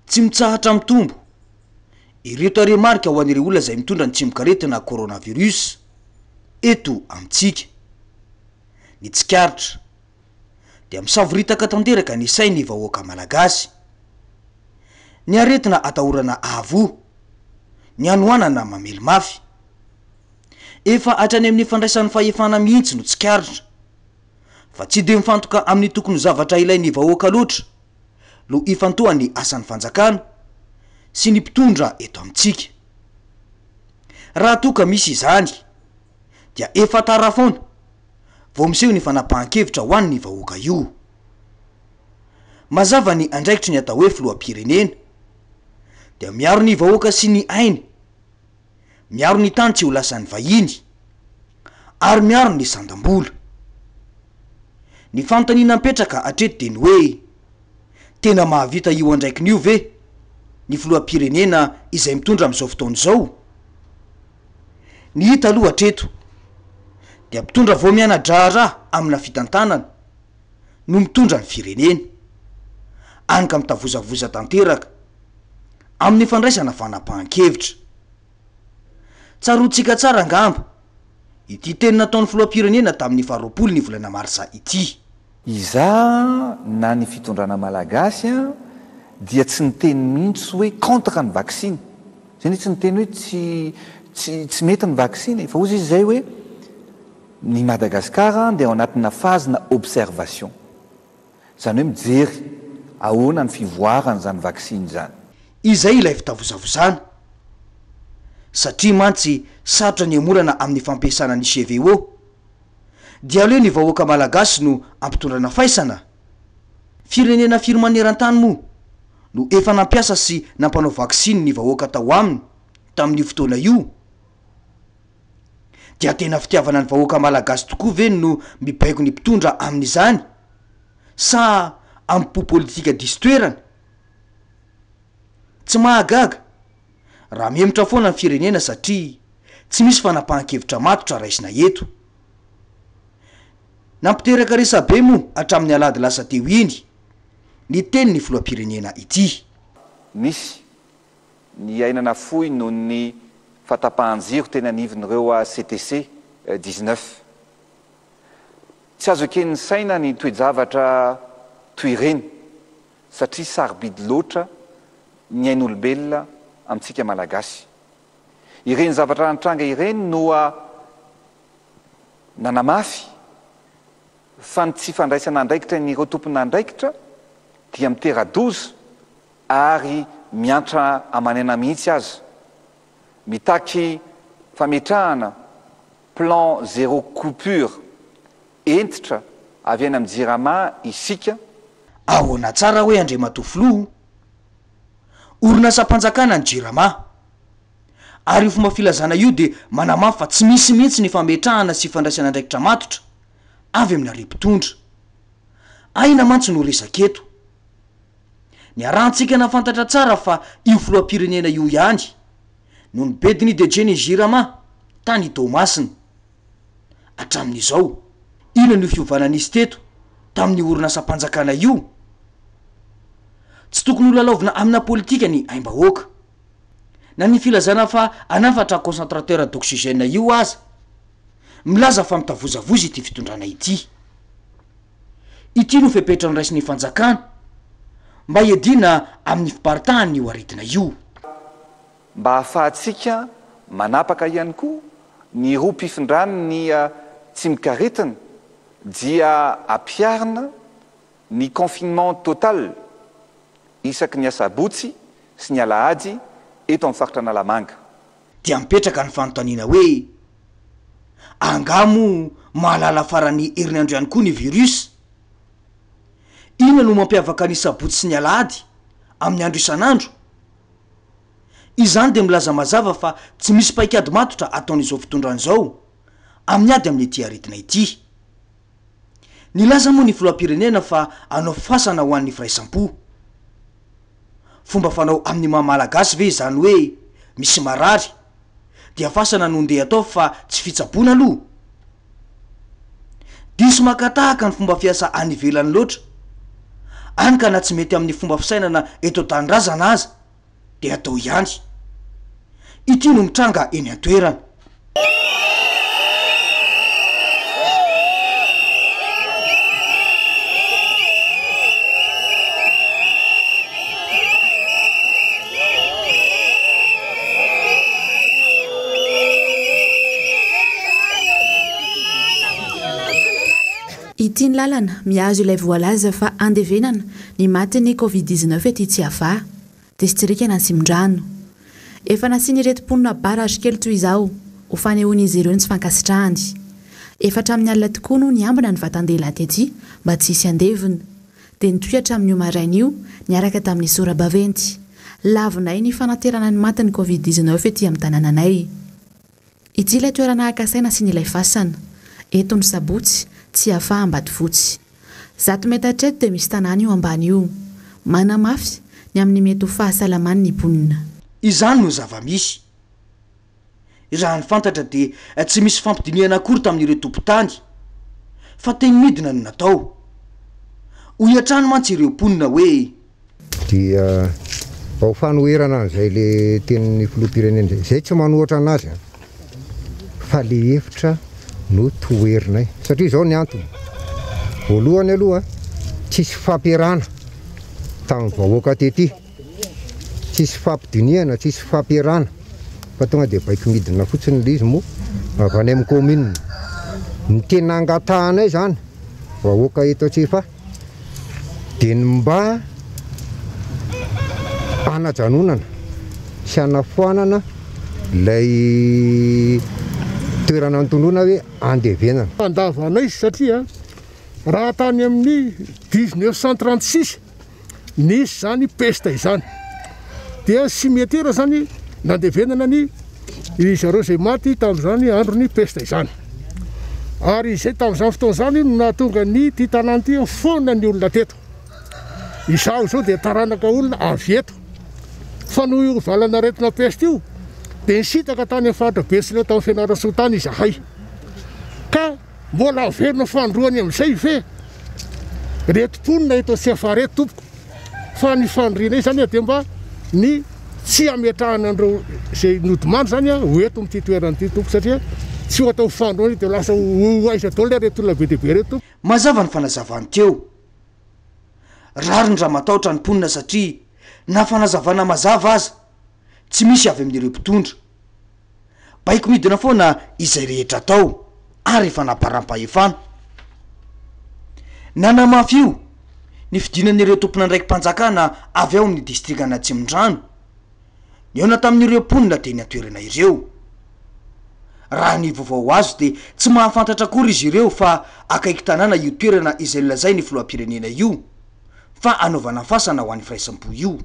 tsy mitsahatra mitombo ireto remarika ho an'ireo olona izay mitondra ny tsimikaretina coronavirus eto amintsika. Ny tsikaritra dia misavoritaka tanteraka ny sainy vahoaka malagasy. Ny aretina atahorana avo, ny anoanana mamely mafy. Efa hatrany amin'ny fandraisan'ny fahefana mihitsy no tsikaritra, fa tsy de mifantoka amin'ny tokony zavatra ilain'ny vahoaka loatra lo ifantoha ny asan'ny fanjakana sy ny mpitondra eto amintsika. Raha toka misy izany dia efa tara foana vao miseho ny fanapahan-kevitra ho an'ny vahoaka io. Mazava ny andraikitry ny atao hoe filoham-pirenena dia miaro ny vahoaka sy ny ainy, miaro ny tany tsy ho lasan'ny vahiny, ary miaro ny sandam-bola. Ny fanontaniana mipetraka hatreto de ny hoe tena mahavita io andraikiny io ve ny filoham-pirenena izay mitondra amin'izao fotoana izao? Ny hita aloha hatreto dia mitondra voamiana-draharaha amina fitantanana no mitondra ny firenena, any ka mitavozavoza tanteraka amin'ny fandraisana fanapahan-kevitra. Tsaroantsika tsara angamba ity teny nataon'ny filoham-pirenena tamin'ny 20 ny volana marsa ity. Iza na ny fitondrana malagasy dia tsy niteny mihitsy hoe contre ny vaksiny, zany tsy niteny hoe tsy mety ny vaksiny, fa ozy izy zay hoe ny Madagasikara dia ao anatina fazina observation, zany hoe mijery ahoana ny fivoarana zany vaksiny zany. Izay ilay fitavozavozana satria mantsy sarotra ny amorana amin'ny fampiasana ny CVO dia aleo ny vahoaka malagasy no ampitondrana faisana. Firenena firomaneran-tany moa no efa nampiasa sy nampanao vaksiny ny vahoaka tao aminy tamin'ny fotoana io. Dia tena fitiavana ny vahoaka malagasy tokoa ve no mibaiko ny mpitondra amin'izany sa ampo politika distoerana? Tsy mahagaga raha miemotra foana ny firenena satria tsy misy fanapahan-kevitra matotra raisina eto. Nampiteraka resabe moa hatramin'ny alady lasa teo iny ny teny ny filoham-pirenena ity. Misy ny ainana fohy noho ny fatapahan-jiro teny anivin'ireo CTC 19. Tsy azo eken'ny saina ny toe-javatra toy ireny satria sarobidy loatra ny ain'olombelona amintsika malagasy. Ireny zavatra anitranga ireny no nanamafy fa ny tsy fandraisana andraikitra nyireo tompona andraikitra dia mitera-doza ary miantra amanena mihitsy azy, mitaky fametrahana plan zéro coupure entitra avy any amin'ny jirama isika. Ahoana tsara hoe Andriamatofilo orinasa-mpanjakana ny jirama, ary io fomba filazana io de manamafy fa tsy misy mihitsy ny fametrahana sy fandraisana andraikitra matotra avy amina re-mpitondra. Aina mantsy no resaketo. Ny arantsika nafantatra tsara fa io filoham-pirenena io ihany no nibediny dejeny jirama tany Tomasina. Hatramin'izao ina no fiovanan'izy teto tamin'ny orinasa-mpanjakana io. Tsy tokony ho lalaovina amina politika ny aim-bahoaka na ny filazana fa anafatra concentrateur d'oxygène io aza milaza fa mitavozavozy ity fitondrana ity. Ity no fepetra ny raisin'ny fanjakana mba hiadina amin'ny fiparitahany io aretina io. Mba hahafahantsika manapaka ihany koa ny roa mpifindrany ny tsimikaretina dia ampiarina ny confinement total isaky ny asabotsy sy ny alahady eto amin'ny faritra Analamanga. Dia mipetraka ny fanontaniana hoe angamo mahalala farany herinandro ihany koa ny virus. Ina no mampiavaka ny sabotsy sy ny alahady amin'ny andro isan'andro? Izany de milaza mazava fa tsy misy paikady matotra ataon'izao fitondran'izao amin'ny ady amin'ny ety aretina ity. Nilaza moa ny filoham-pirenena fa anao fasana ho an'ny firaisam-po. Fomba fanao amin'ny maha-malagasy ve izany hoe misy marary dia fasana no ndeha atao fa tsy fitsaboana aloha? Diso makatahaka ny fomba fiasa any ivelany loatra any ka na tsy mety amin'ny fomba fisainana eto tandrazana aza de atao ihany. Ity no mitranga eny an-toerana. Ity ny lalana miazo ilay voalaza fa andevenana ny matiny Covid-19 ety Tsiava dia Sitsirika na Simondrano. Efa nasiany ireto mponina barrage kely toy izao ho fanehoan'izy ireo ny tsy fankasitrahany. Efa hatramin'ny alina tokoa no niambina ny vatan-dehilahy tety mba tsy hisy andevina dia nitoy hatramin'io maraina io niaraka tamin'ny sora-baventy. Lavinay ny fanaterana ny matiny Covid-19 ety amin'ny tanànanay. Ity ilay toerana akasaina sy ilay fasana eto ny Sabotsy Tsiava Ambatovotsy. 100 metatra eto dia misy tanàna io ambany io. Manamafy ny amin'ny mety ho fahasalamany ny mponina. Izany no zava-misy. Raha ny fantatra dia tsy misy fampidiniana akory tamin'ireo tompon-tany fa teny midina no natao. Hoy an-trano mantsy ireo mponina hoe dia ao fanoherana an'izay le tenin'ny filoham-pirenena izay tsy manohatra anazy fa le hevitra no toherinay satria izao ny antony voalohany aloha tsisy fampiarana tamin'ny vahoaka tety, tsisy fampidiniana, tsisy fampiarana fa tonga dia baiko midina fotsiny le izy moa avy any amin'ny commune. Ny tena angatahanay zany vahoaka eto Tsiava dia ny mba hanajanonana sy hanafoanana ilay toerana antonona hoe andevenana. Andavanay satria raha tany amin'ny 1936 nisy zany peste izany dia sy mety era zany nandevenana ny zareo izay maty tamin'izany andro ny peste izany. Ary izay tamin'izany fotoana zany no nahatonga ny ty tanàna ty foana ny olona teto. Izao zao dia taranaka olona avy eto fa no io valana retina peste io dia nisitaka tany amin'ny faritra Betsileo tamin'ny Fianarantsoa izahay ka mbola averina fandroany amin'izay ve reto mponina eto Tsiava reto tompoko fa ny fandriana zany dia mba ny tsy ametrahana andreo izay nodimany zany ho eto amin'ity toerana ity tompoko satria tsy ho atao fandroany dia lasa aiza daholo reto olona be dia be reto. Mazava ny fanazavany teo. Rary ny raha matahotra ny mponina satria na fanazavana mazava aza tsy misy avy amin'ireo mpitondra. Baiko midina foana izay rehetra atao ary efa naparam-pahefana. Nanamafy io ny fidinan'ireo tompona ndraiky mpanjakana avy ao amin'ny distrikana Tsimondrano niona tamin'ireo mponina teny atoerana ireo. Raha ny vaovao azo dia tsy mahafantatra akory izy ireo fa akaiky tanàna io toerana izay lazay ny filoham-pirenena io fa anaovana fasana ho an'ny firaisampo io.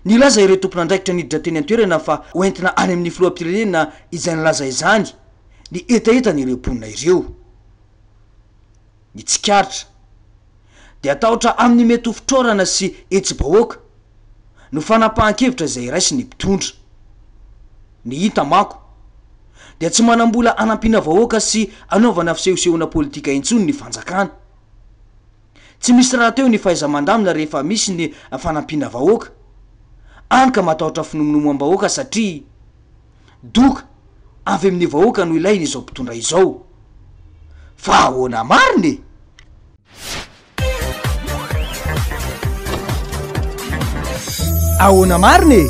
Nilaza ireo tompona ndraikitra niditra teny an-toerana fa hoentina any amin'ny filoham-pirenena izay nilaza izany ny etaetan'ireo mponina ireo. Ny tsikaritra dia atahotra amin'ny mety ho fitrorana sy etsi-bahoaka no fanapahan-kevitra izay raisy ny mpitondra. Ny hita mako dia tsy manambola anampiana vahoaka sy anaovana fisehosehona politika intsony ny fanjakana. Tsy misy raha teo ny fahaiza-mandamina rehefa misy ny fanampiana vahoaka. Any ka matahotra finomonomoam-bahoaka satria doka avy amin'ny vahoaka no ilainy izao mpitondra izao. Fa ahoana mariny? Ahoana mariny?